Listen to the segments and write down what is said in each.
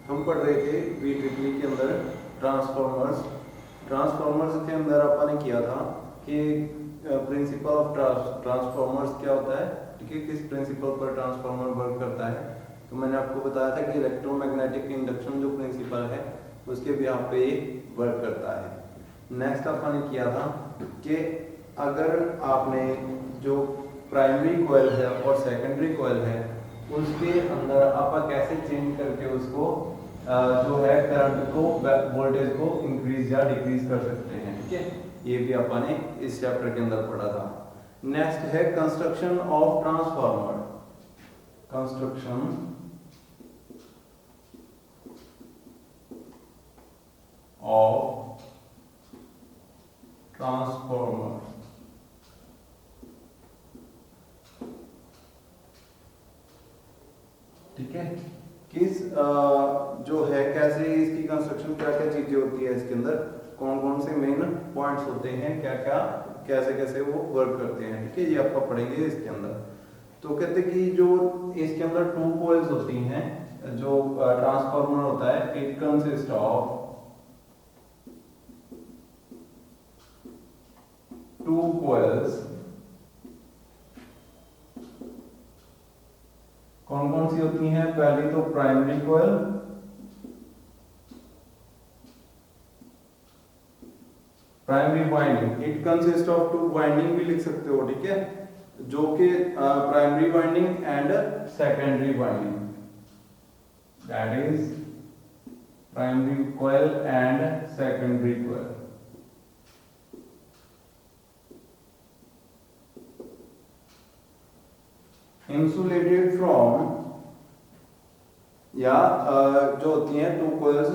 हम पढ़ रहे थे VEEE के अंदर ट्रांसफॉर्मर्स के अंदर अपन ने किया था कि प्रिंसिपल ऑफ ट्रांसफॉर्मर्स क्या होता है, ठीक है, किस प्रिंसिपल पर ट्रांसफॉर्मर वर्क करता है। तो मैंने आपको बताया था कि इलेक्ट्रोमैग्नेटिक इंडक्शन जो प्रिंसिपल है उसके बिहाफ पे ये वर्क करता है। नेक्स्ट अपन ने किया था कि अगर आपने जो प्राइमरी कॉइल है और सेकेंडरी कॉइल है उसके अंदर आप कैसे चेंज करके उसको जो है करंट को वोल्टेज को इंक्रीज या डिक्रीज कर सकते हैं, ठीक है। ये भी अपन ने इस चैप्टर के अंदर पढ़ा था। नेक्स्ट है construction of transformer. Construction of transformer, ठीक है। किस जो है कैसे इसकी कंस्ट्रक्शन, क्या क्या चीजें होती है इसके अंदर, कौन कौन से मेन पॉइंट्स होते हैं, क्या क्या कैसे कैसे वो वर्क करते हैं, ठीक है, ये आपका पढ़ेंगे इसके अंदर। तो कहते कि जो इसके अंदर टू कॉइल्स होती हैं, जो ट्रांसफार्मर होता है, it consist of two coils. कौन कौन सी होती हैं? पहली तो primary coil, primary winding, it consist of two winding भी लिख सकते हो, ठीक है, जो कि primary winding and secondary winding, that is primary coil and secondary coil. Insulated from, या जो होती हैं two coils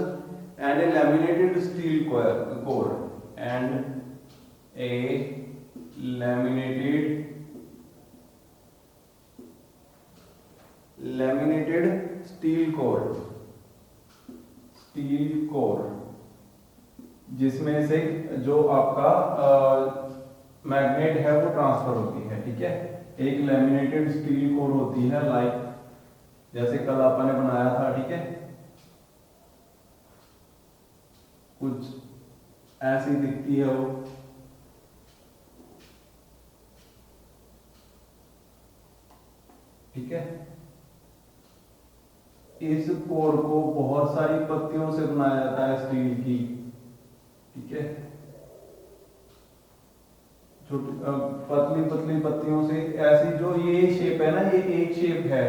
and A laminated steel core and A laminated steel core, जिसमें से जो आपका मैग्नेट है वो ट्रांसफर होती है, ठीक है। एक लैमिनेटेड स्टील कोर होती है, लाइक जैसे कल अपन ने बनाया था, ठीक है, कुछ ऐसी दिखती है वो, ठीक है। इस कोर को बहुत सारी पत्तियों से बनाया जाता है स्टील की, ठीक है, छोटी पतली पतली पत्तियों से। ऐसी जो ये शेप है ना, ये एक शेप है,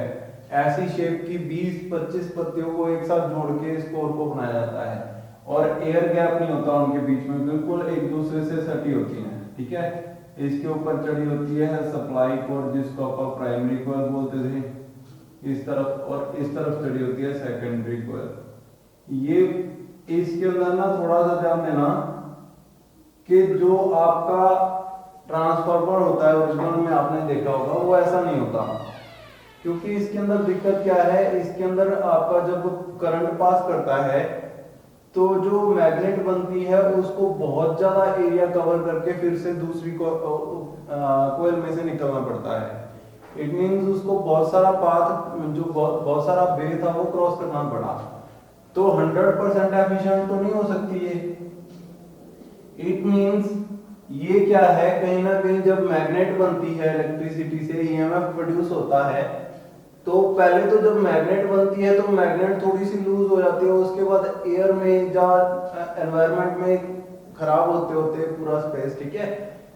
ऐसी शेप की 20-25 पत्तियों को एक साथ जोड़ के इस कोर को बनाया जाता है, और एयर गैप नहीं होता उनके बीच में, बिल्कुल एक दूसरे से सटी होती हैं, ठीक है। इसके ऊपर चढ़ी होती है सप्लाई कोर, जिसको आप प्राइमरी कोर बोलते थे, इस तरफ, और इस तरफ चढ़ी होती है सेकेंडरी कोर। ये इसके अंदर ना थोड़ा सा ध्यान देना कि जो आपका ट्रांसफार्मर होता है ओरिजिनल में आपने देखा होगा वो ऐसा नहीं होता, क्योंकि इसके अंदर दिक्कत क्या है, इसके अंदर आपका जब करंट पास करता है तो जो मैग्नेट बनती है उसको बहुत ज्यादा एरिया कवर करके फिर से दूसरी कोयल में से निकलना पड़ता है। इट मींस उसको बहुत सारा पाथ, जो बहुत सारा वे था वो क्रॉस करना पड़ा, तो 100% एफिशिएंट तो नहीं हो सकती ये। इट मींस ये क्या है, कहीं ना कहीं जब मैग्नेट बनती है इलेक्ट्रिसिटी से, ईएमएफ प्रोड्यूस होता है, तो पहले तो जब मैग्नेट बनती है तो मैग्नेट थोड़ी सी लूज हो जाती है, उसके बाद एयर में या एनवायरनमेंट में खराब होते होते पूरा स्पेस, ठीक है,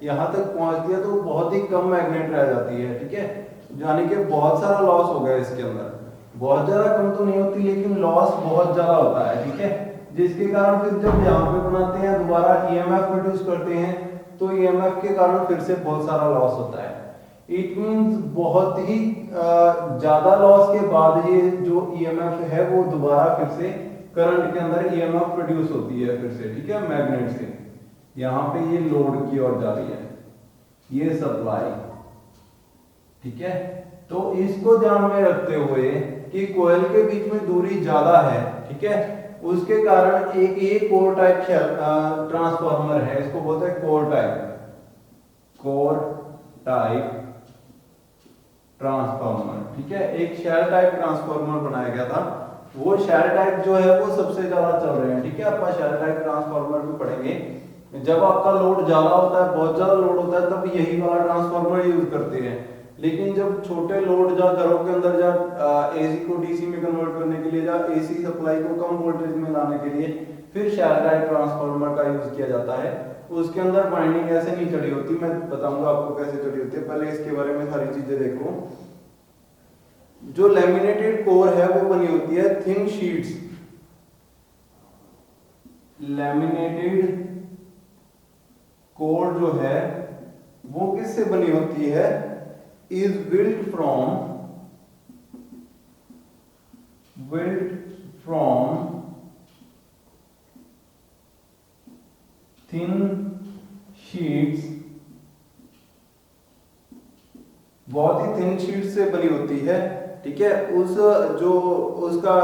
यहाँ तक पहुंचती है तो बहुत ही कम मैग्नेट रह जाती है, ठीक है, यानी कि बहुत सारा लॉस हो गया इसके अंदर। बहुत ज्यादा कम तो नहीं होती लेकिन लॉस बहुत ज्यादा होता है, ठीक है, जिसके कारण फिर जब यहाँ पे बनाते हैं दोबारा ईएमएफ प्रोड्यूस करते हैं तो ईएमएफ के कारण फिर से बहुत सारा लॉस होता है। इट मींस बहुत ही ज्यादा लॉस के बाद ये जो ईएमएफ है वो दोबारा फिर से करंट के अंदर ईएमएफ प्रोड्यूस होती है फिर से, ठीक है, मैग्नेट से। यहाँ पे ये लोड की ओर जा रही है, ये सप्लाई, ठीक है। तो इसको ध्यान में रखते हुए कि कोयल के बीच में दूरी ज्यादा है, ठीक है, उसके कारण एक ये कोर टाइप ट्रांसफार्मर है, इसको बोलते हैं कोर टाइप ट्रांसफार्मर, ठीक है। एक शेल टाइप ट्रांसफार्मर बनाया गया था वो शेल टाइप जो है वो सबसे ज्यादा चल रहे हैं, ठीक है। आप शेल टाइप ट्रांसफार्मर भी पढ़ेंगे। जब आपका लोड ज्यादा होता है, बहुत ज्यादा लोड होता है, तब यही वाला ट्रांसफार्मर यूज करते हैं। लेकिन जब छोटे लोड जा घरों के अंदर जा एसी को डीसी में कन्वर्ट करने के लिए, जा एसी सप्लाई को कम वोल्टेज में लाने के लिए, फिर शेल टाइप ट्रांसफार्मर का यूज किया जाता है। उसके अंदर वाइंडिंग ऐसे नहीं चढ़ी होती, मैं बताऊंगा आपको कैसे चढ़ी होती है। पहले इसके बारे में सारी चीजें देखो। जो लैमिनेटेड कोर है वो बनी होती है थिन शीट्स। लैमिनेटेड कोर जो है वो किससे बनी होती है? Is built from thin sheets, बहुत ही थिन शीट से बनी होती है, ठीक है। उस जो उसका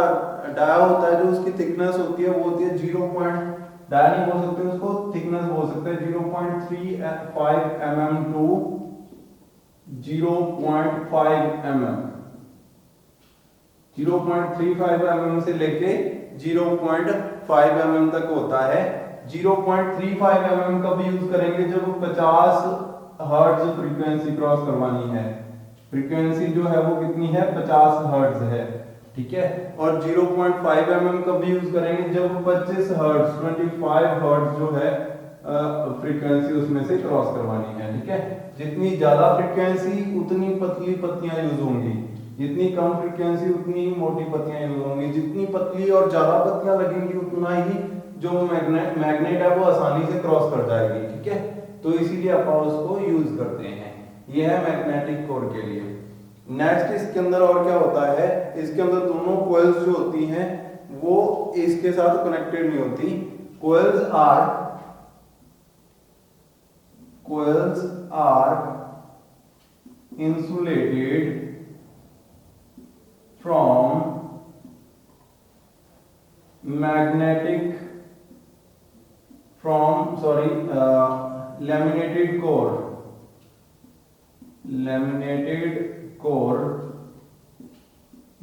डाया होता है, जो उसकी थिकनेस होती है वो होती है 0. डाया नहीं बोल सकते उसको, थिकनेस बोल सकते हैं। 0.35 mm टू 0.5 mm, 0.35 mm से लेके 0.5 mm तक होता है। 0.35 mm कब यूज करेंगे? जब 50 हर्ट्ज फ्रीक्वेंसी क्रॉस करवानी है। फ्रीक्वेंसी जो है वो कितनी है? 50 हर्ट्ज है, ठीक है। और 0.5 mm कब यूज करेंगे? जब 25 हर्ट्ज 25 हर्ट्ज जो है फ्रीक्वेंसी उसमें से क्रॉस करवानी है, ठीक है। जितनी ज्यादा फ्रीक्वेंसी उतनी पतली पत्तियां यूज होंगी, जितनी कम फ्रीक्वेंसी उतनी मोटी पत्तियां यूज होंगी। जितनी पतली और ज्यादा पत्तियां लगेंगी उतना ही जो मैग्नेट है वो आसानी से क्रॉस कर जाएगी, ठीक है। तो इसीलिए अपन उसको यूज करते हैं। ये है मैग्नेटिक कोर के लिए। नेक्स्ट इसके अंदर और क्या होता है? इसके अंदर दोनों कॉइल्स जो होती हैं वो इसके साथ कनेक्टेड नहीं होती। coils are insulated from laminated core,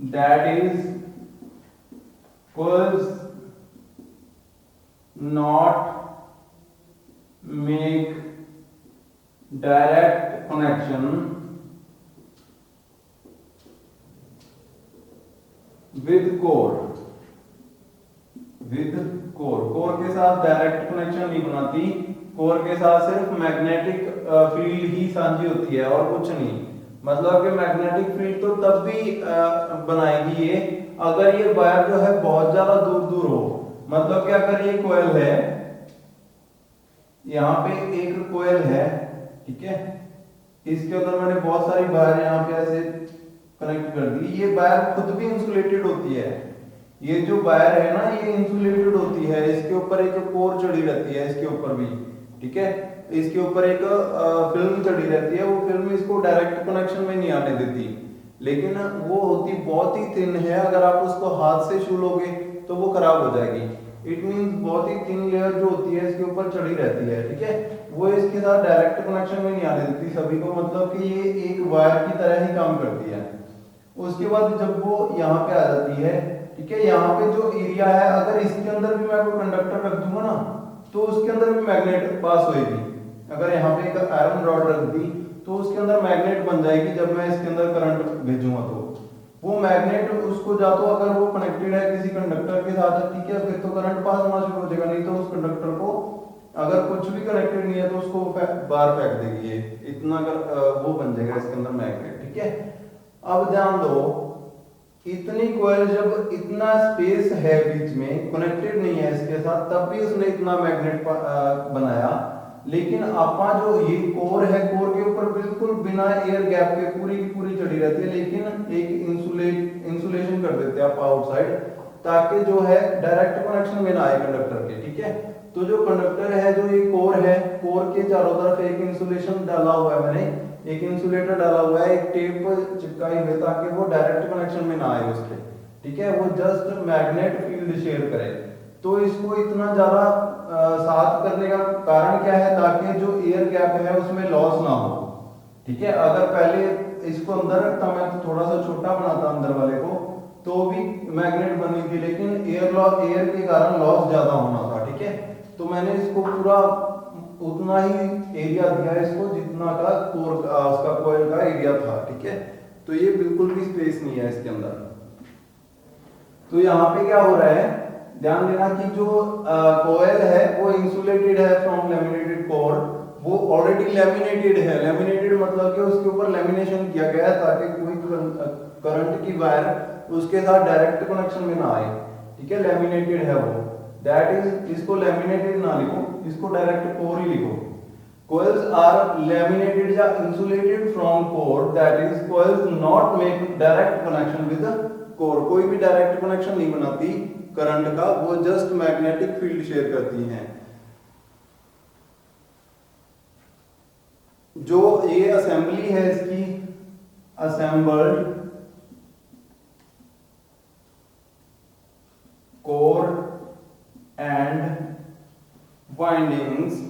that is coils not make direct connection with core core के साथ डायरेक्ट कनेक्शन नहीं बनाती। कोर के साथ सिर्फ मैग्नेटिक फील्ड ही साझी होती है और कुछ नहीं। मतलब कि मैग्नेटिक फील्ड तो तब भी बनाएगी ये अगर ये वायर जो है बहुत ज्यादा दूर दूर हो। मतलब कि अगर ये कॉइल है, यहाँ पे एक कॉइल है, ठीक है, इसके अंदर मैंने बहुत सारी वायर यहाँ पे ऐसे कनेक्ट कर दी। ये वायर खुद भी इंसुलेटेड होती है। ये जो वायर है ना ये इंसुलेटेड होती है। इसके ऊपर एक कोर चढ़ी रहती है, इसके ऊपर भी, ठीक है। इसके ऊपर एक फिल्म चढ़ी रहती है। वो फिल्म इसको डायरेक्ट कनेक्शन में नहीं आने देती, लेकिन वो होती बहुत ही थिन है। अगर आप उसको हाथ से छू लोगे तो वो खराब हो जाएगी। इट मींस बहुत ही थिन लेयर जो होती है इसके ऊपर चढ़ी रहती है, ठीक है। वो इसके साथ डायरेक्ट कनेक्शन में नहीं आने देती सभी को। मतलब कि ये एक वायर की तरह ही काम करती है। उसके बाद जब वो यहाँ पे आ जाती है, ठीक है, यहाँ पे जो एरिया है, अगर इसके अंदर भी मैं कोई कंडक्टर रख दूंगा ना तो उसके अंदर भी मैग्नेट पास होएगी। अगर यहाँ पे एक आयरन रॉड रख दी तो उसके अंदर मैग्नेट बन जाएगी। जब मैं इसके अंदर करंट भेजूंगा तो वो मैग्नेट उसको जा तो अगर वो कनेक्टेड है किसी कंडक्टर के साथ, ठीक है, फिर तो करंट पास होना शुरू हो जाएगा। नहीं तो उस कंडक्टर को अगर कुछ भी कनेक्टेड नहीं है तो उसको बाहर फेंक देगी। ये इतना वो बन जाएगा इसके अंदर मैग्नेट, ठीक है। अब ध्यान दो, इतनी कॉइल जब इतना स्पेस है बीच में, कनेक्टेड नहीं है इसके साथ, तब भी उसने इतना मैग्नेट बनाया। लेकिन आपा जो ये कोर है, कोर के ऊपर बिल्कुल बिना एयर गैप के पूरी की पूरी चढ़ी रहती है। लेकिन एक इंसुलेशन कर देते हैं आप आउटसाइड, ताकि जो है डायरेक्ट कनेक्शन में ना आए कंडक्टर के, ठीक है। तो जो कंडक्टर है, जो ये कोर है, कोर के चारों तरफ एक इंसुलेशन डाला हुआ है मैंने, एक इंसुलेटर डाला हुआ है, एक टेप चिपकाई हुई है ताकि वो डायरेक्ट कनेक्शन में ना आए उसके, ठीक है। वो जस्ट मैग्नेट फील्ड शेयर करे। तो इसको इतना ज्यादा साथ करने का कारण क्या है? ताकि जो एयर गैप है उसमें लॉस ना हो, ठीक है। अगर पहले इसको अंदर रखता मैं तो थोड़ा सा छोटा बनाता अंदर वाले को, तो भी मैग्नेट बनी थी, लेकिन एयर के कारण लॉस ज्यादा होना था। ठीक है, तो मैंने इसको पूरा उतना ही एरिया दिया इसको जितना का कोर उसका कॉइल का एरिया था। ठीक है, तो ये बिल्कुल भी स्पेस नहीं है इसके अंदर। तो यहाँ पे क्या हो रहा है, ध्यान देना कि जो कॉइल है वो इंसुलेटेड है फ्रॉम लैमिनेटेड कोर, वो ऑलरेडी लैमिनेटेड है। लैमिनेटेड मतलब कि उसके ऊपर लैमिनेशन किया गया है ताकि कोई करंट की वायर उसके साथ डायरेक्ट कनेक्शन में ना आए। ठीक है, लैमिनेटेड है वो, दैट इज, इसको लैमिनेटेड ना लिखो, इसको डायरेक्ट कोर ही लिखो। coils are laminated या insulated from core, that is coils not make direct connection with the core, कोई भी डायरेक्ट कनेक्शन नहीं बनाती करंट का, वो जस्ट मैग्नेटिक फील्ड शेयर करती हैं। जो ये असेंबली है इसकी, assembled core and windings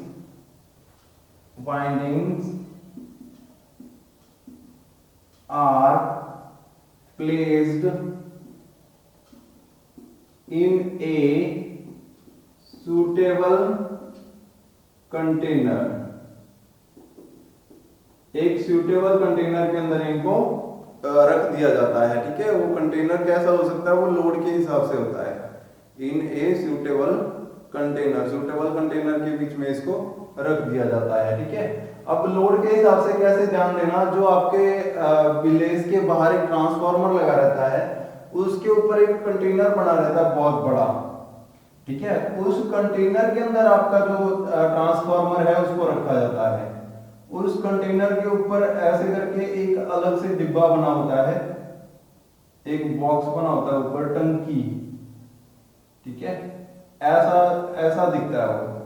are placed in a suitable container, एक suitable कंटेनर के अंदर इनको रख दिया जाता है। ठीक है, वो कंटेनर कैसा हो सकता है, वो लोड के हिसाब से होता है। In a suitable container, suitable container के बीच में इसको रख दिया जाता है। ठीक है, अब लोड के हिसाब से कैसे, ध्यान देना, जो आपके विलेज के बाहर एक ट्रांसफार्मर लगा रहता है, उसके ऊपर एक कंटेनर बना रहता है बहुत बड़ा। ठीक है, उस कंटेनर के अंदर आपका जो ट्रांसफार्मर है उसको रखा जाता है। उस कंटेनर के ऊपर ऐसे करके एक अलग से डिब्बा बना होता है, एक बॉक्स बना होता है ऊपर, टंकी। ठीक है, ऐसा ऐसा दिखता है वो।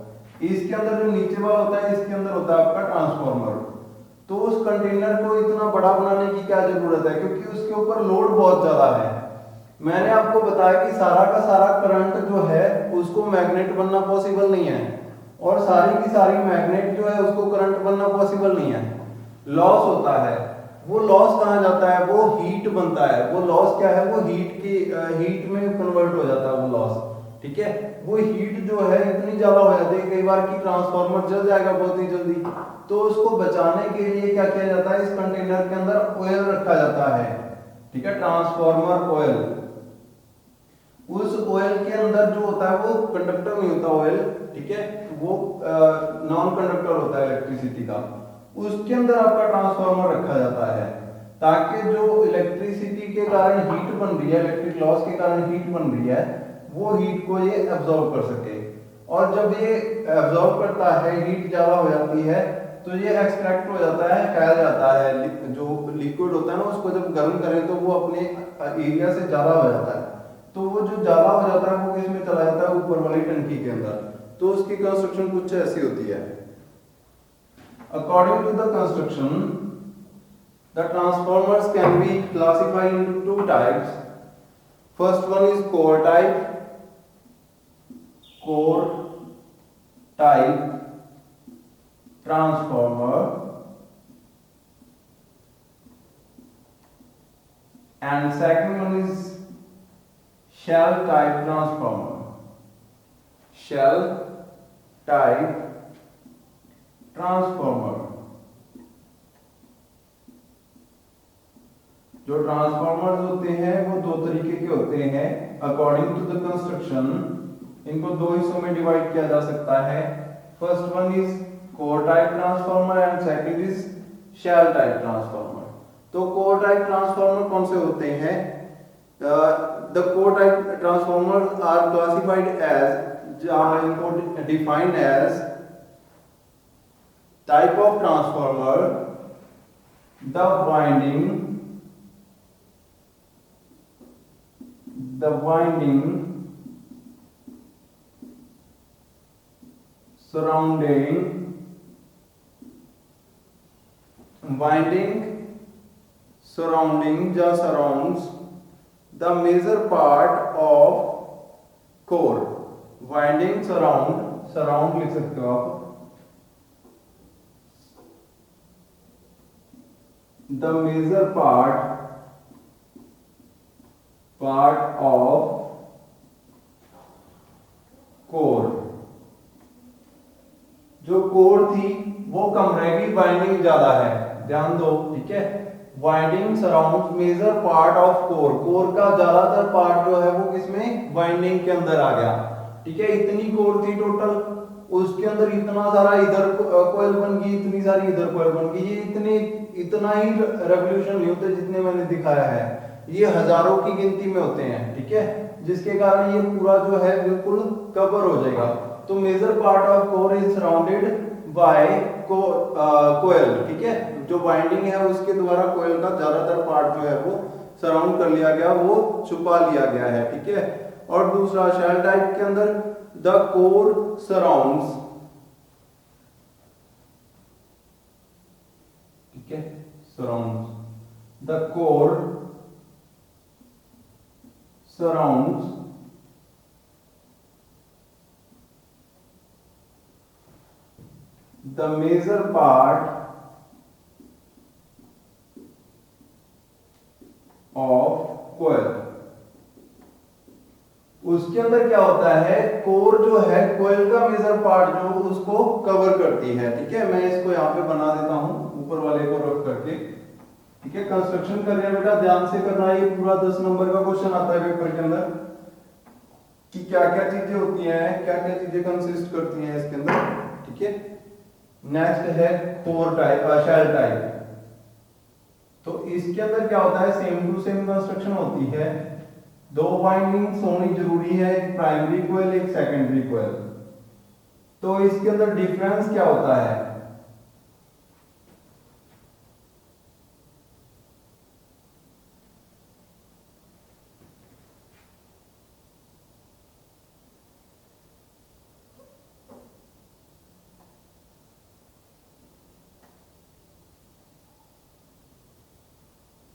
इसके अंदर जो नीचे वाला होता है, इसके अंदर होता है आपका ट्रांसफार्मर। तो उस कंटेनर को इतना बड़ा बनाने की क्या जरूरत है, क्योंकि उसके ऊपर लोड बहुत ज्यादा है। मैंने आपको बताया कि सारा का सारा करंट जो है उसको मैग्नेट बनना पॉसिबल नहीं है, और सारी की सारी मैग्नेट जो है उसको करंट बनना पॉसिबल नहीं है। लॉस होता है, वो लॉस कहाँ जाता है, वो हीट बनता है। वो लॉस क्या है, वो हीट में कन्वर्ट हो जाता है वो लॉस। ठीक है, वो हीट जो है इतनी ज्यादा हो जाती है कई बार कि ट्रांसफार्मर जल जाएगा बहुत ही जल्दी। तो उसको बचाने के लिए क्या किया जाता है, इस कंटेनर के अंदर ऑयल रखा जाता है। ठीक है, ट्रांसफार्मर ऑयल। उस ऑयल के अंदर जो होता है वो कंडक्टर नहीं होता ऑयल। ठीक है, वो नॉन कंडक्टर होता है इलेक्ट्रिसिटी का। उसके अंदर आपका ट्रांसफार्मर रखा जाता है ताकि जो इलेक्ट्रिसिटी के कारण हीट बन रही है, इलेक्ट्रिक लॉस के कारण हीट बन रही है, वो हीट को ये एब्जॉर्ब कर सके। और जब ये एब्जॉर्ब करता है, हीट ज्यादा हो जाती है, तो ये एक्सट्रैक्ट हो जाता है, फैल जाता है। जो लिक्विड होता है ना, उसको जब गर्म करें तो वो अपने एरिया से ज्यादा हो जाता है। तो वो जो ज्यादा हो जाता है वो किसमें चला जाता है, ऊपर वाली टंकी के अंदर। तो उसकी कंस्ट्रक्शन कुछ ऐसी होती है। According to the construction, the transformers can be classified into two types. First one is core type transformer, and second one is shell type transformer. Shell type transformer, जो ट्रांसफार्मर्स होते हैं वो दो तरीके के होते हैं। अकॉर्डिंग टू द कंस्ट्रक्शन इनको दो हिस्सों में डिवाइड किया जा सकता है। First one is core type transformer and second is shell type transformer. तो कोर टाइप ट्रांसफार्मर कौन से होते हैं? The core type transformers are classified as, इनको defined as type of transformer, the winding surrounding just surrounds the major part of core. Winding surround लिख सकते हो आप, the major part part of core. जो कोर थी वो कम रहेगी, winding ज्यादा है, ध्यान दो, ठीक है। Winding surrounds major part of core, core का ज्यादातर पार्ट जो है वो किसमें, वाइंडिंग के अंदर आ गया, ठीक है। इतनी कोर थी टोटल, उसके अंदर इतना सारा इधर कोयल बन गई, इतनी सारी इधर कोयल बन गई। ये इतना ही रेवोल्यूशन नहीं होते जितने मैंने दिखाया है, ये हजारों की गिनती में होते हैं, ठीक है। जिसके कारण ये पूरा जो है बिल्कुल कवर हो जाएगा। तो major part of core is surrounded by coil, ठीक है। जो वाइंडिंग है उसके द्वारा कोयल का ज्यादातर पार्ट जो है वो सराउंड कर लिया गया, वो छुपा लिया गया है, ठीक है। और दूसरा शेल टाइप के अंदर द कोर सराउंड्स, ठीक है, surrounds the core surrounds the major part of coil। उसके अंदर क्या होता है, कोर जो है कोयल का मेजर पार्ट जो उसको कवर करती है, ठीक है। मैं इसको यहाँ पे बना देता हूं ऊपर वाले को रख करके, ठीक है। कंस्ट्रक्शन कर रहे हैं बेटा, ध्यान से करना है, ये पूरा 10 नंबर का क्वेश्चन आता है पेपर के अंदर कि क्या क्या चीजें होती हैं, क्या क्या चीजें कंसिस्ट करती हैं इसके अंदर, ठीक है। नेक्स्ट है कोर टाइप, शेल टाइप। तो इसके अंदर क्या होता है, सेम टू सेम कंस्ट्रक्शन होती है, दो वाइंडिंग्स होनी जरूरी है, एक प्राइमरी कोयल एक सेकेंडरी कोयल। तो इसके अंदर डिफरेंस क्या होता है,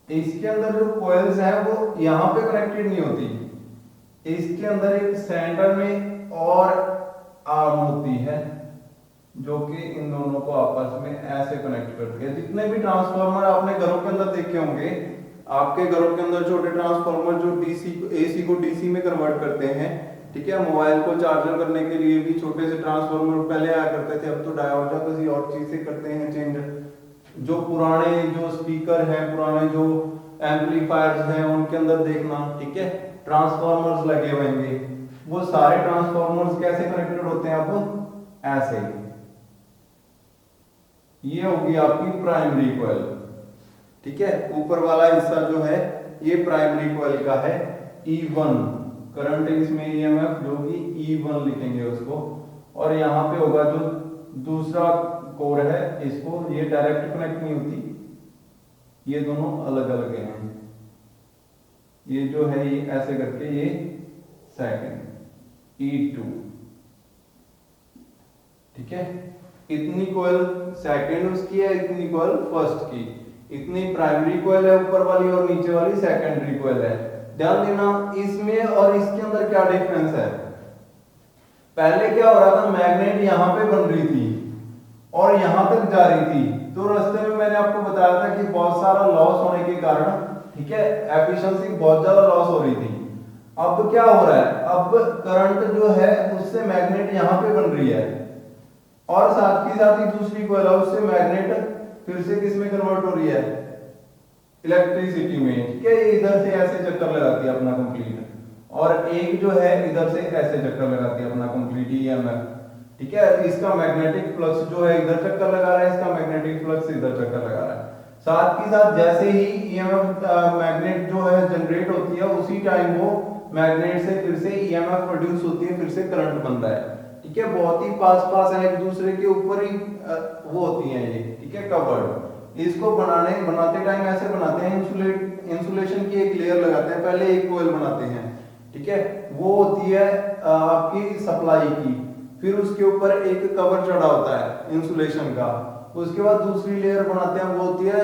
इसके अंदर जो कॉइल्स हैं वो यहां पे कनेक्टेड नहीं होती, इसके अंदर एक सेंटर में और आर्म होती है जो कि इन दोनों को आपस में ऐसे कनेक्ट करती है। जितने भी ट्रांसफार्मर आपने घरों के अंदर देखे होंगे, आपके घरों के अंदर छोटे ट्रांसफार्मर जो एसी को डीसी में कन्वर्ट करते हैं, ठीक है। मोबाइल को चार्जर करने के लिए भी छोटे से ट्रांसफार्मर पहले आया करते थे, अब तो डायोड या किसी और चीज से करते हैं चेंज। जो पुराने जो स्पीकर हैं, पुराने जो एम्पलीफायर्स हैं, उनके अंदर देखना, ठीक है, ट्रांसफार्मर्स लगे हुए होंगे। वो सारे ट्रांसफार्मर्स कैसे कनेक्टेड होते हैं, अब ऐसे। ये होगी आपकी प्राइमरी कॉइल, ठीक है। ऊपर वाला हिस्सा जो है ये प्राइमरी कॉइल का है, E1 करंट इसमें EMF जो कि E1 लिखेंगे उसको। और यहाँ पे होगा जो दूसरा कोर है, इसको ये डायरेक्ट कनेक्ट नहीं होती, ये दोनों अलग अलग हैं। ये जो है ये ऐसे करके, ये सेकंड E2, ठीक है। इतनी कॉइल सेकंड उसकी है, इतनी कॉइल फर्स्ट की। इतनी प्राइमरी कॉइल है ऊपर वाली और नीचे वाली सेकेंडरी कॉइल है। ध्यान देना इसमें और इसके अंदर क्या डिफरेंस है। पहले क्या हो रहा था, मैग्नेट यहां पे बन रही थी और यहां तक जा रही थी, तो रास्ते में मैंने आपको बताया था कि बहुत सारा लॉस होने के कारण, ठीक है, एफिशिएंसी बहुत ज्यादा लॉस हो रही थी। अब क्या हो रहा है, अब करंट जो है उससे मैग्नेट यहां पे बन रही है और साथ ही दूसरी कॉइल उससे मैग्नेट फिर से किस में कन्वर्ट हो रही है, इलेक्ट्रिसिटी में, ठीक है। ये इधर से ऐसे चक्कर लगाती है अपना कंप्लीट, और एक जो है इधर से ऐसे चक्कर लगाती है अपना कंप्लीट EMF, ठीक है। इसका मैग्नेटिक फ्लक्स जो है इधर चक्कर लगा रहा है, इसका मैग्नेटिक फ्लक्स इधर चक्कर लगा रहा है। साथ ही साथ जैसे ही EMF मैग्नेट जो है जनरेट होती है, उसी टाइम वो मैग्नेट से फिर से EMF प्रोड्यूस होती है, फिर से करंट बनता है, ठीक है। बहुत ही पास है, एक दूसरे के ऊपर ही वो होती हैं ये, ठीक है, कवर्ड। इसको बनाते टाइम ऐसे बनाते हैं, इंसुलेशन की एक लेयर लगाते हैं, पहले एक कोयल बनाते हैं, ठीक है। वो होती है आपकी सप्लाई की, फिर उसके ऊपर एक कवर चढ़ा होता है इंसुलेशन का, उसके बाद दूसरी लेयर बनाते हैं, वो होती है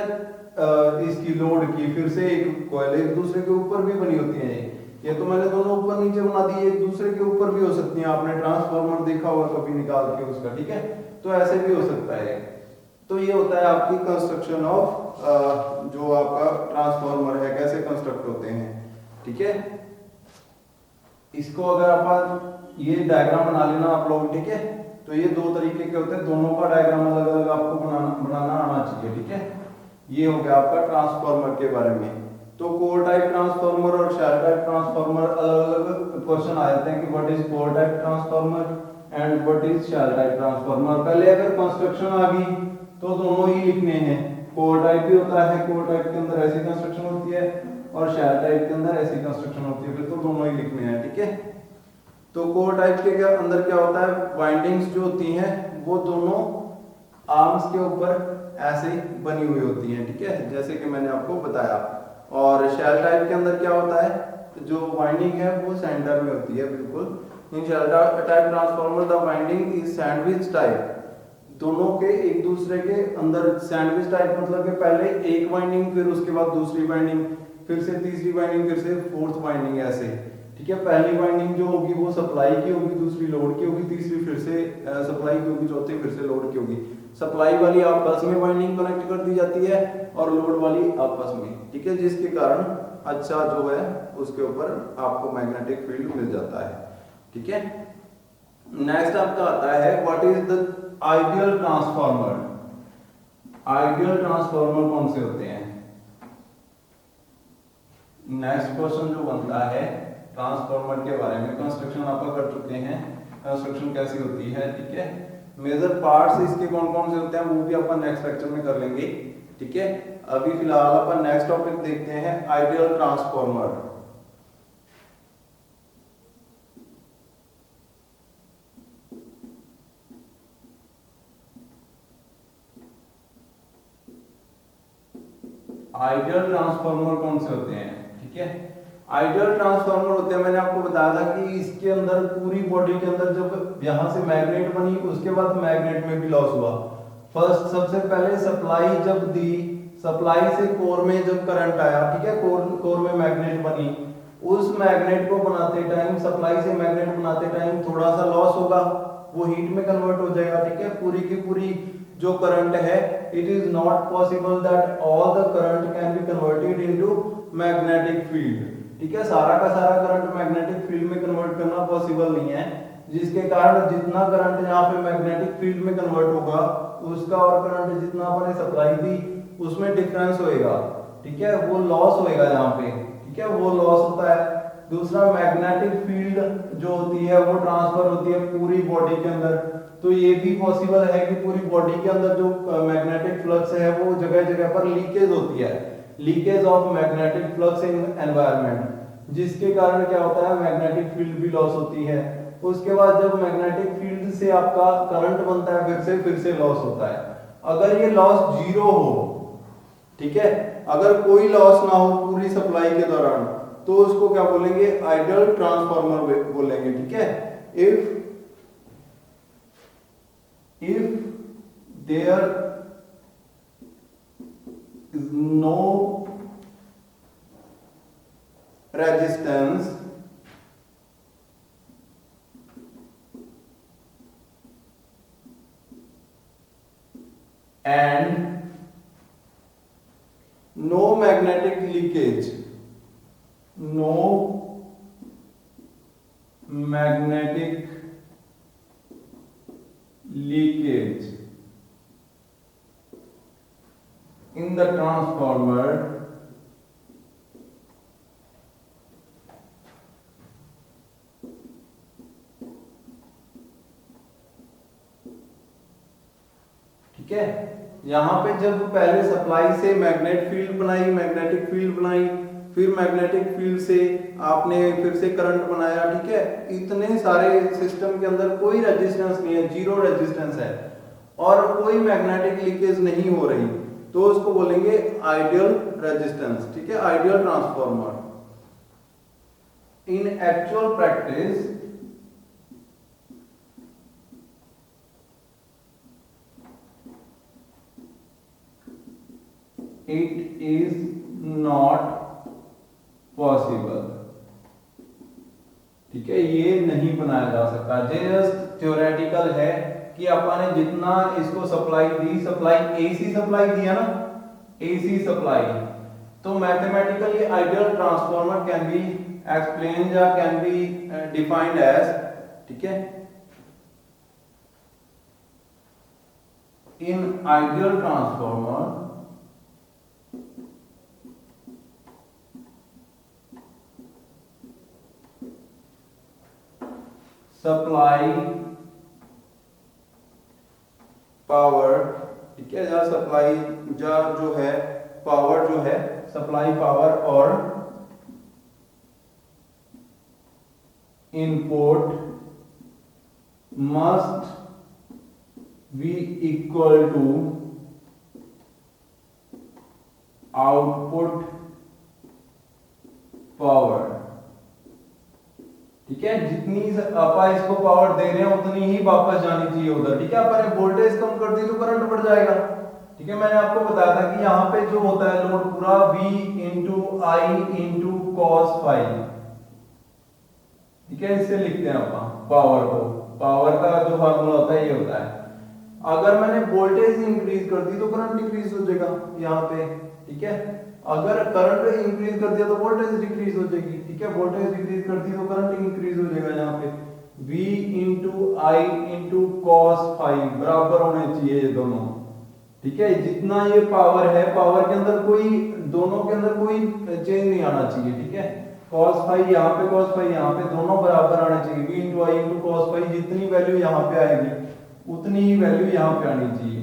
इसकी लोड की, फिर से एक कोयल एक दूसरे के ऊपर भी बनी होती है। ये तो मैंने दोनों ऊपर नीचे बना दी, एक दूसरे के ऊपर भी हो सकती है, आपने ट्रांसफार्मर देखा होगा कभी निकाल के उसका, ठीक है। तो ऐसे भी हो सकता है। तो ये होता है आपकी कंस्ट्रक्शन ऑफ जो आपका ट्रांसफार्मर है, कैसे कंस्ट्रक्ट होते हैं, ठीक है। इसको अगर आप ये डायग्राम बना लेना आप लोग, ठीक है। तो ये दो तरीके के होते हैं, दोनों का डायग्राम अलग अलग आपको बनाना आना चाहिए, ठीक है। ये हो गया आपका ट्रांसफार्मर के बारे में। तो कोर टाइप ट्रांसफार्मर और शेल टाइप ट्रांसफार्मर अलग अलग क्वेश्चन आ जाते हैं कि what is core type transformer and what is shell type transformer. पहले अगर कंस्ट्रक्शन आ गई तो दोनों ही लिखने हैं। कोर टाइप भी होता है, कोर टाइप के अंदर ऐसी कंस्ट्रक्शन होती है और शेल टाइप के अंदर ऐसी कंस्ट्रक्शन होती है, फिर तो दोनों ही लिखने हैं, ठीक है। तो कोर टाइप के अंदर क्या होता है, वाइंडिंग्स जो होती हैं वो दोनों आर्म्स के ऊपर ऐसे बनी हुई होती हैं, ठीक है, जैसे कि मैंने आपको बताया। और शेल टाइप के अंदर क्या होता है, जो वाइंडिंग है वो सेंटर में होती है, बिल्कुल। In shell type transformer the winding is sandwich type. दोनों के एक दूसरे के अंदर सैंडविच टाइप मतलब कि पहले एक वाइंडिंग, फिर उसके बाद दूसरी वाइंडिंग, फिर से तीसरी वाइंडिंग, फिर से फोर्थ वाइंडिंग, ऐसे, ठीक है। पहली वाइंडिंग जो होगी वो सप्लाई की होगी, दूसरी लोड की होगी, तीसरी फिर से सप्लाई की होगी, चौथी फिर से लोड की होगी। सप्लाई वाली आपस में वाइंडिंग कनेक्ट कर दी जाती है और लोड वाली आपस में, ठीक है, जिसके कारण अच्छा जो है उसके ऊपर आपको मैग्नेटिक फील्ड मिल जाता है, ठीक है। नेक्स्ट आपका आता है what is the ideal transformer. Ideal transformer कौन से होते हैं? नेक्स्ट क्वेश्चन जो बनता है ट्रांसफार्मर के बारे में, कंस्ट्रक्शन आप कर चुके हैं, कंस्ट्रक्शन कैसी होती है, ठीक है। मेजर पार्ट्स इसके कौन कौन से होते हैं वो भी अपन नेक्स्ट लेक्चर में कर लेंगे, ठीक है। अभी फिलहाल अपन नेक्स्ट टॉपिक देखते हैं, आइडियल ट्रांसफार्मर। आइडियल ट्रांसफार्मर कौन से होते हैं, ठीक है। आइडियल ट्रांसफार्मर होते हैं, मैंने आपको बताया था कि इसके अंदर पूरी बॉडी के अंदर जब यहां से मैग्नेट बनी उसके बाद मैग्नेट में भी लॉस हुआ। फर्स्ट सबसे पहले सप्लाई जब दी, सप्लाई से कोर में जब करंट आया, ठीक है, कोर में मैग्नेट बनी, उस मैग्नेट को बनाते टाइम, सप्लाई से मैग्नेट बनाते टाइम थोड़ा सा लॉस होगा, वो हीट में कन्वर्ट हो जाएगा, ठीक है। पूरी की पूरी जो करंट है, it is not possible that all the current can be converted into magnetic field, ठीक है। सारा का सारा करंट मैग्नेटिक फील्ड में कन्वर्ट करना पॉसिबल नहीं है, जिसके कारण जितना करंट यहाँ पे मैग्नेटिक फील्ड में कन्वर्ट होगा उसका और करंट जितना अपने सप्लाई दी उसमें डिफरेंस होएगा, ठीक है, वो लॉस होएगा यहाँ पे, ठीक है, वो लॉस होता है। दूसरा मैग्नेटिक फील्ड जो होती है वो ट्रांसफर होती है पूरी बॉडी के अंदर, तो ये भी पॉसिबल है कि पूरी बॉडी के अंदर जो मैग्नेटिक फ्लक्स है वो जगह जगह पर लीकेज होती है, leakage of magnetic flux in environment, जिसके कारण क्या होता है मैग्नेटिक फील्ड भी लॉस होती है। उसके बाद जब मैग्नेटिक फील्ड से आपका करंट बनता है फिर से लॉस होता है। अगर ये लॉस जीरो हो, ठीक है, अगर कोई लॉस ना हो पूरी सप्लाई के दौरान, तो उसको क्या बोलेंगे, आइडियल ट्रांसफार्मर बोलेंगे, ठीक है। If there is no resistance and no magnetic leakage, no magnetic leakage in the transformer, ठीक है। यहां पे जब पहले सप्लाई से मैग्नेट फील्ड बनाई, मैग्नेटिक फील्ड बनाई, फिर मैग्नेटिक फील्ड से आपने फिर से करंट बनाया, ठीक है, इतने सारे सिस्टम के अंदर कोई रेजिस्टेंस नहीं है, जीरो रेजिस्टेंस है और कोई मैग्नेटिक लीकेज नहीं हो रही, तो उसको बोलेंगे आइडियल रेजिस्टेंस, ठीक है, ideal transformer. In actual practice it is not possible, ठीक है, ये नहीं बनाया जा सकता, जस्ट थ्योरेटिकल है कि अपन ने जितना इसको सप्लाई दी, सप्लाई एसी सप्लाई दिया ना, एसी सप्लाई, तो mathematically ideal transformer can be explain या कैन बी डिफाइंड एज, ठीक है, in ideal transformer supply power, ठीक है, या सप्लाई या जो है पावर जो है सप्लाई पावर और input must be equal to output power, ठीक है, जितनी अपन इसको पावर दे रहे हैं उतनी ही वापस जानी चाहिए उधर, ठीक है। अपन ने वोल्टेज कम कर दी तो करंट बढ़ जाएगा, ठीक है। मैंने आपको बताया था कि यहाँ पे जो होता है लोड पूरा V into I into cos phi, ठीक है, इससे लिखते हैं अपन पावर को, पावर का जो फार्मूला होता है ये होता है। अगर मैंने वोल्टेज इंक्रीज कर दी तो करंट डिक्रीज हो जाएगा यहाँ पे, ठीक है। अगर करंट इंक्रीज कर दिया तो वोल्टेज डिक्रीज हो जाएगी, ठीक है। वोल्टेज डिक्रीज कर दी तो करंट इंक्रीज हो जाएगा। यहाँ पे V into I into cos phi बराबर होने चाहिए ये दोनों, ठीक है। जितना ये पावर है, पावर के अंदर कोई, दोनों के अंदर कोई चेंज नहीं आना चाहिए, ठीक है। cos फाई यहाँ पे, cos फाई यहाँ पे, दोनों बराबर आने चाहिए। v into I into cos phi, जितनी वैल्यू यहाँ पे आएगी उतनी ही वैल्यू यहाँ पे आनी चाहिए।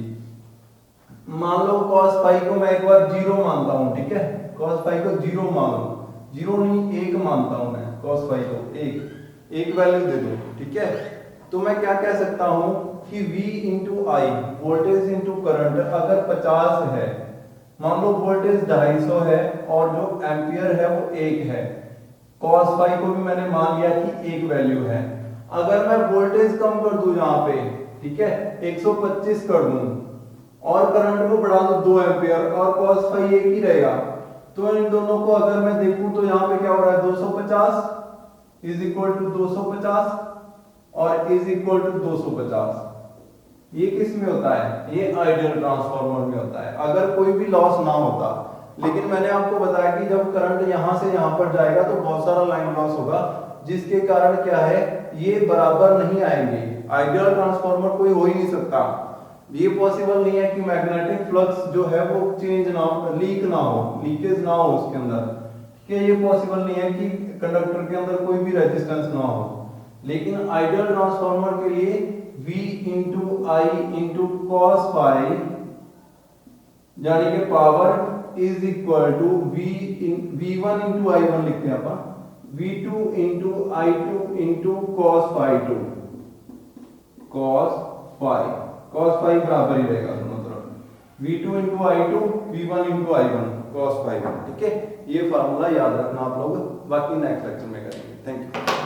मान लो cos फाई को मैं एक बार 0 मानता हूँ, ठीक है, cos फाई को 0 मान लो, 0 नहीं 1 मानता हूँ मैं, cos फाई को 1 वैल्यू दे दो, ठीक है। तो मैं क्या कह सकता हूँ कि v इंटू आई, वोल्टेज इंटू करंट, अगर 50 है, मान लो वोल्टेज 250 है और जो एम्पियर है वो 1 है, cos फाई को भी मैंने मान लिया कि 1 वैल्यू है। अगर मैं वोल्टेज कम कर दूं यहाँ पे, ठीक है, 125 कर दूं और करंट को बढ़ा दूं 2 एम्पियर और cos फाई 1 ही रहेगा, तो इन दोनों को अगर मैं देखूं तो यहाँ पे क्या हो रहा है, 250 इज इक्वल टू 250 और इज इक्वल टू 250। ये किस में होता है, ये आइडियल ट्रांसफार्मर में होता है, अगर कोई भी लॉस ना होता। लेकिन मैंने आपको बताया कि जब करंट यहां से यहां पर जाएगा तो बहुत सारा लाइन लॉस होगा, जिसके कारण क्या है, ये बराबर नहीं आएंगे। आइडियल ट्रांसफार्मर कोई हो ही नहीं सकता, ये पॉसिबल नहीं है कि मैग्नेटिक फ्लक्स जो है वो चेंज ना हो, लीक ना हो, लीकेज ना हो उसके अंदर, ठीक है। ये पॉसिबल नहीं है कि कंडक्टर के अंदर कोई भी रेजिस्टेंस ना हो। लेकिन आइडियल ट्रांसफार्मर के लिए V into I into cos phi यानी कि power is equal to V1 into I1 लिखते हैं अपन, V2 into I2 into cos phi 2, cos phi बराबर ही रहेगा दोनों तरफ, V2 into I2, V1 into I1 cos phi 1, ठीक है। ये फार्मूला याद रखना आप लोग, बाकी नेक्स्ट लेक्चर में करेंगे। Thank you.